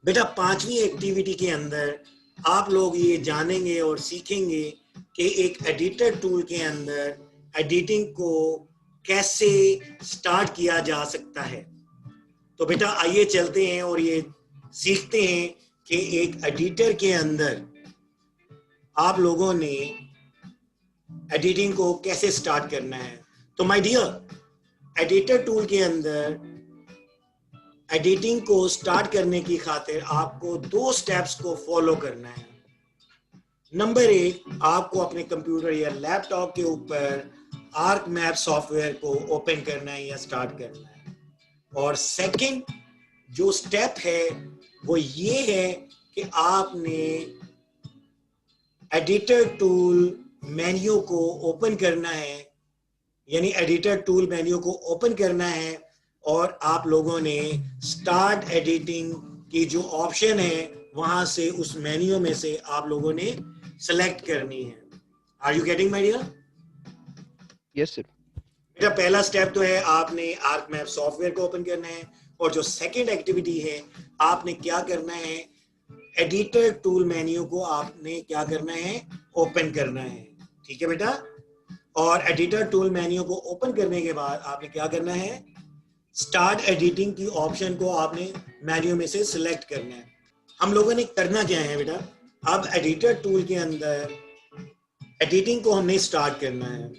बेटा पांचवी एक्टिविटी के अंदर आप लोग ये जानेंगे और सीखेंगे कि एक एडिटर टूल के अंदर एडिटिंग को कैसे स्टार्ट किया जा सकता है। तो बेटा आइए चलते हैं और ये सीखते हैं कि एक एडिटर के अंदर आप लोगों ने एडिटिंग को कैसे स्टार्ट करना है। तो माय डियर, एडिटर टूल के अंदर एडिटिंग को स्टार्ट करने की खातिर आपको दो स्टेप्स को फॉलो करना है। नंबर एक, आपको अपने कंप्यूटर या लैपटॉप के ऊपर आर्क मैप सॉफ्टवेयर को ओपन करना है या स्टार्ट करना है। और सेकंड जो स्टेप है वो ये है कि आपने एडिटर टूल मेन्यू को ओपन करना है, यानी एडिटर टूल मेन्यू को ओपन करना है और आप लोगों ने स्टार्ट एडिटिंग की जो ऑप्शन है वहां से उस मेन्यू में से आप लोगों ने सेलेक्ट करनी है। Are you getting my dear? Yes sir. मेरा पहला स्टेप तो है आपने आर्क मैप सॉफ्टवेयर को ओपन करना है, और जो सेकंड एक्टिविटी है आपने क्या करना है, एडिटर टूल मेन्यू को आपने क्या करना है, ओपन करना है। ठीक है बेटा? और एडिटर टूल मेन्यू को ओपन करने के बाद आपने क्या करना है, स्टार्ट एडिटिंग की ऑप्शन को आपने मेन्यू में से सिलेक्ट करना है। हम लोगों ने करना क्या है बेटा, अब एडिटर टूल के अंदर एडिटिंग को हमने स्टार्ट करना है।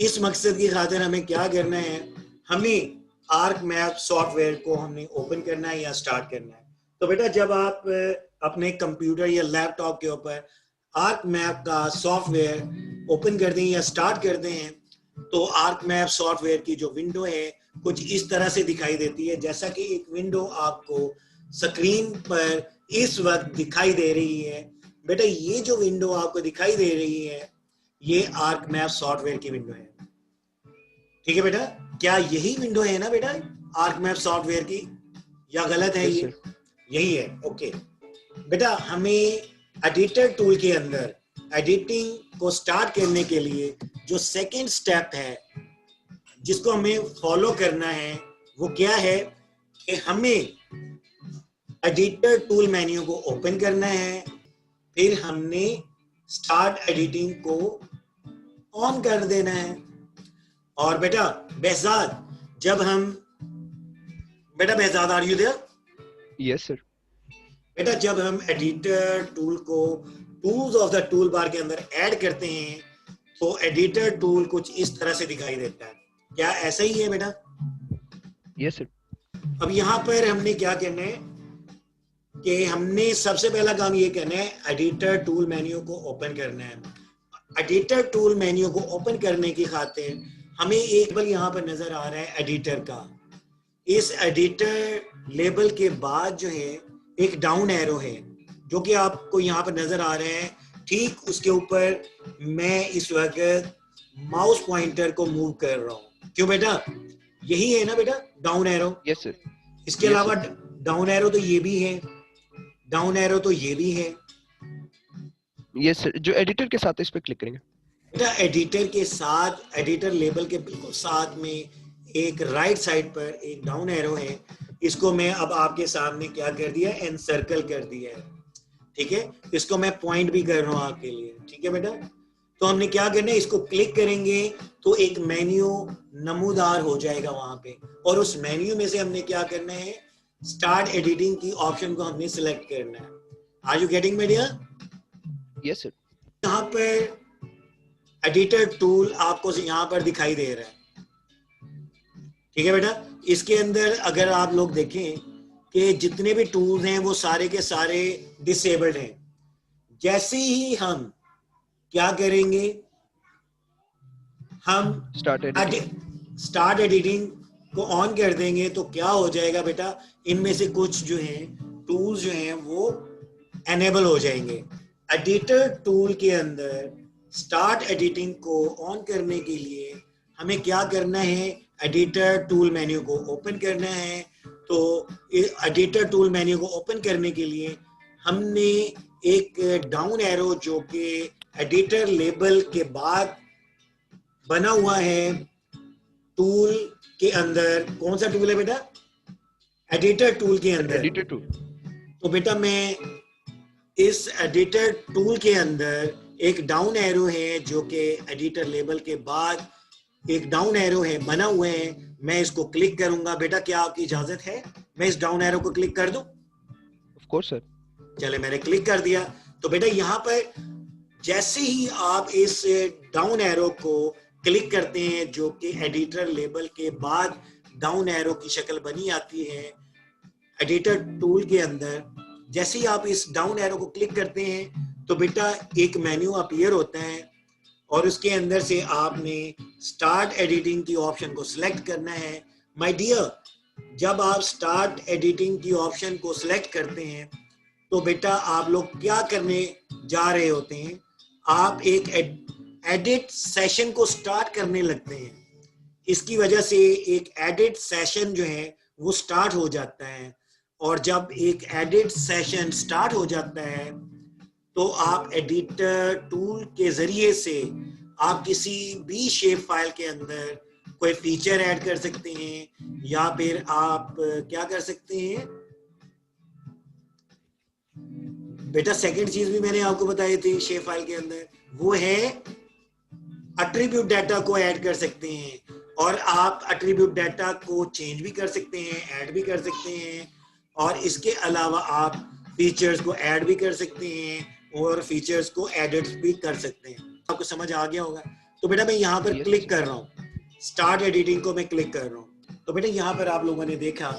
इस मकसद की खातिर हमें क्या करना है, हमें आर्क मैप सॉफ्टवेयर को हमने ओपन करना है या स्टार्ट करना है। तो बेटा जब आप अपने कंप्यूटर या लैपटॉप के ऊपर आर्क मैप का सॉफ्टवेयर ओपन करते हैं या स्टार्ट करते हैं तो आर्क मैप सॉफ्टवेयर की जो विंडो है कुछ इस तरह से दिखाई देती है, जैसा कि एक विंडो आपको स्क्रीन पर इस वक्त दिखाई दे रही है। बेटा ये जो विंडो आपको दिखाई दे रही है ये आर्क मैप सॉफ्टवेयर की विंडो है। ठीक है बेटा? क्या यही विंडो है ना बेटा आर्क मैप सॉफ्टवेयर की, या गलत है? ये यही है। ओके बेटा, हमें एडिटर टूल के अंदर एडिटिंग को स्टार्ट करने के लिए जो सेकंड स्टेप है जिसको हमें फॉलो करना है वो क्या है कि हमें एडिटर टूल मेन्यू को ओपन करना है, फिर हमने स्टार्ट एडिटिंग को ऑन कर देना है। और बेटा बेहजाद, जब हम बेटा Behzad, are you there? Yes sir. बेटा जब हम एडिटर टूल को tools of the toolbar के अंदर ऐड करते हैं तो एडिटर टूल कुछ इस तरह से दिखाई देता है। क्या ऐसा ही है बेटा? Yes sir. अब यहाँ पर हमने क्या करना है कि हमने सबसे पहला काम ये करना है, एडिटर टूल मेन्यू को ओपन करना है। एडिटर टूल मेन्यू को ओपन करने की खातिर हमें एक लेबल यहाँ पर नजर आ रहा है एडिटर का। इस एडिटर लेबल के बाद जो है एक डाउन एरो है जो कि आपको यहाँ पर नजर आ रहे हैं। ठीक उसके ऊपर मैं इस वक्त माउस पॉइंटर को मूव कर रहा हूँ। क्यों बेटा? यही है ना बेटा डाउन एरो? Yes sir. इसके अलावा डाउन एरो तो ये भी है, डाउन एरो तो ये भी है। यस सर, जो एडिटर के साथ है इस पे क्लिक करेंगे। बेटा एडिटर के साथ, एडिटर लेबल के बिल्कुल साथ में एक राइट साइड पर एक डाउन एरो है। इसको मैं अब आपके सामने क्या कर दिया, एनसर्कल कर दिया है। ठीक है, इसको मैं पॉइंट भी कर रहा हूँ आपके लिए। ठीक है बेटा? तो हमने क्या करना है, इसको क्लिक करेंगे तो एक मेन्यू नमूदार हो जाएगा वहां पे, और उस मेन्यू में से हमने क्या करना है, स्टार्ट एडिटिंग की ऑप्शन को हमने सिलेक्ट करना है। Are you getting me dear? Yes sir. यहाँ पर एडिटर टूल आपको यहाँ पर दिखाई दे रहा है। ठीक है बेटा? इसके अंदर अगर आप लोग देखें कि जितने भी टूल्स हैं वो सारे के सारे डिसेबल्ड हैं। जैसे ही हम क्या करेंगे, हम स्टार्ट एडिटिंग को ऑन कर देंगे तो क्या हो जाएगा बेटा, इनमें से कुछ जो हैं टूल्स जो हैं वो एनेबल हो जाएंगे। एडिटर टूल के अंदर स्टार्ट एडिटिंग को ऑन करने के लिए हमें क्या करना है, एडिटर टूल मेन्यू को ओपन करना है। तो एडिटर टूल मेन्यू को ओपन करने के लिए हमने एक डाउन एरो जो कि एडिटर लेबल के बाद बना हुआ है टूल के अंदर, कौन सा टूल है बेटा? एडिटर टूल के अंदर। Editor tool. तो बेटा मैं इस एडिटर टूल के अंदर एक डाउन एरो है जो कि एडिटर लेबल के बाद एक डाउन एरो है बना हुए है, मैं इसको क्लिक करूंगा। बेटा क्या आपकी इजाजत है मैं इस डाउन एरो को क्लिक कर दूं? Of course sir. चले मैंने क्लिक कर दिया। तो बेटा यहाँ पर जैसे ही आप इस डाउन एरो को क्लिक करते हैं जो कि एडिटर लेबल के बाद डाउन एरो की शक्ल बनी आती है एडिटर टूल के अंदर, जैसे ही आप इस डाउन एरो को क्लिक करते हैं तो बेटा एक मेन्यू अपीयर होता है और उसके अंदर से आपने स्टार्ट एडिटिंग की ऑप्शन को सिलेक्ट करना है। माय डियर, जब आप स्टार्ट एडिटिंग की ऑप्शन को सिलेक्ट करते हैं तो बेटा आप लोग क्या करने जा रहे होते हैं, आप एक एडिट सेशन को स्टार्ट करने लगते हैं। इसकी वजह से एक एडिट सेशन जो है वो स्टार्ट हो जाता है और जब एक एडिट सेशन स्टार्ट हो जाता है तो आप एडिटर टूल के जरिए से आप किसी भी शेप फाइल के अंदर कोई फीचर ऐड कर सकते हैं या फिर आप क्या कर सकते हैं बेटा, सेकंड चीज भी मैंने आपको बताई थी शेप फाइल के अंदर, वो है एट्रीब्यूट डाटा को ऐड कर सकते हैं और आप एट्रीब्यूट डाटा को चेंज भी कर सकते हैं, ऐड भी कर सकते हैं और इसके अलावा आप फीचर्स को ऐड भी कर सकते हैं और फीचर्स को एडिट भी कर सकते हैं। आपको समझ आ गया होगा। तो बेटा मैं यहाँ पर क्लिक कर रहा हूँ, स्टार्ट एडिटिंग को मैं क्लिक कर रहा हूँ। तो बेटा यहाँ पर आप लोगों ने देखा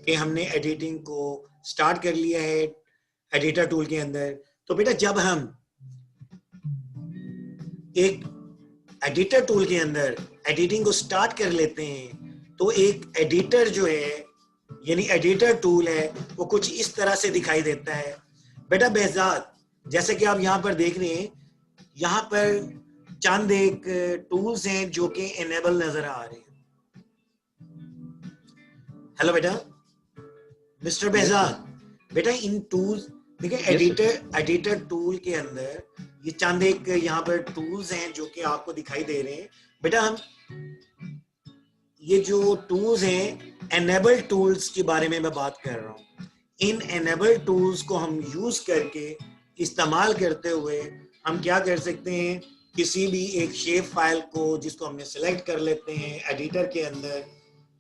कि हमने एडिटिंग को स्टार्ट कर लिया है एडिटर टूल के अंदर। तो बेटा जब हम एक एडिटर टूल के अंदर एडिटिंग को स्टार्ट कर लेते हैं तो एक एडिटर जो है यानी एडिटर टूल है वो कुछ इस तरह से दिखाई देता है। बेटा बेहजाद, जैसे कि आप यहाँ पर देख रहे हैं, यहाँ पर चंद एक टूल्स हैं जो कि इनेबल नजर आ रहे हैं। हेलो बेटा मिस्टर बेहजाद, बेटा इन टूल्स देखिए एडिटर टूल के अंदर ये चंद एक यहाँ पर टूल्स हैं जो कि आपको दिखाई दे रहे हैं। बेटा हम ये जो टूल्स हैं एनेबल टूल्स के बारे में मैं बात कर रहा हूँ। इन एनेबल टूल्स को हम यूज करके इस्तेमाल करते हुए हम क्या कर सकते हैं, किसी भी एक शेप फाइल को जिसको हमने सेलेक्ट कर लेते हैं एडिटर के अंदर,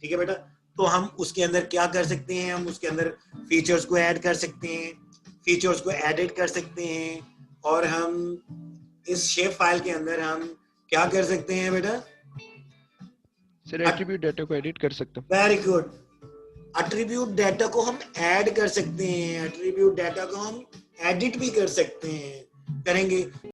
ठीक है बेटा, तो हम उसके अंदर क्या कर सकते हैं, हम उसके अंदर फीचर्स को ऐड कर सकते हैं, फीचर्स को एडिट कर सकते हैं और हम इस शेप फाइल के अंदर हम क्या कर सकते हैं बेटा सर एट्रीब्यूट डाटा को एडिट कर सकते हैं। वेरी गुड, एट्रीब्यूट डाटा को हम ऐड कर सकते हैं, एट्रीब्यूट डाटा को हम एडिट भी कर सकते हैं, करेंगे।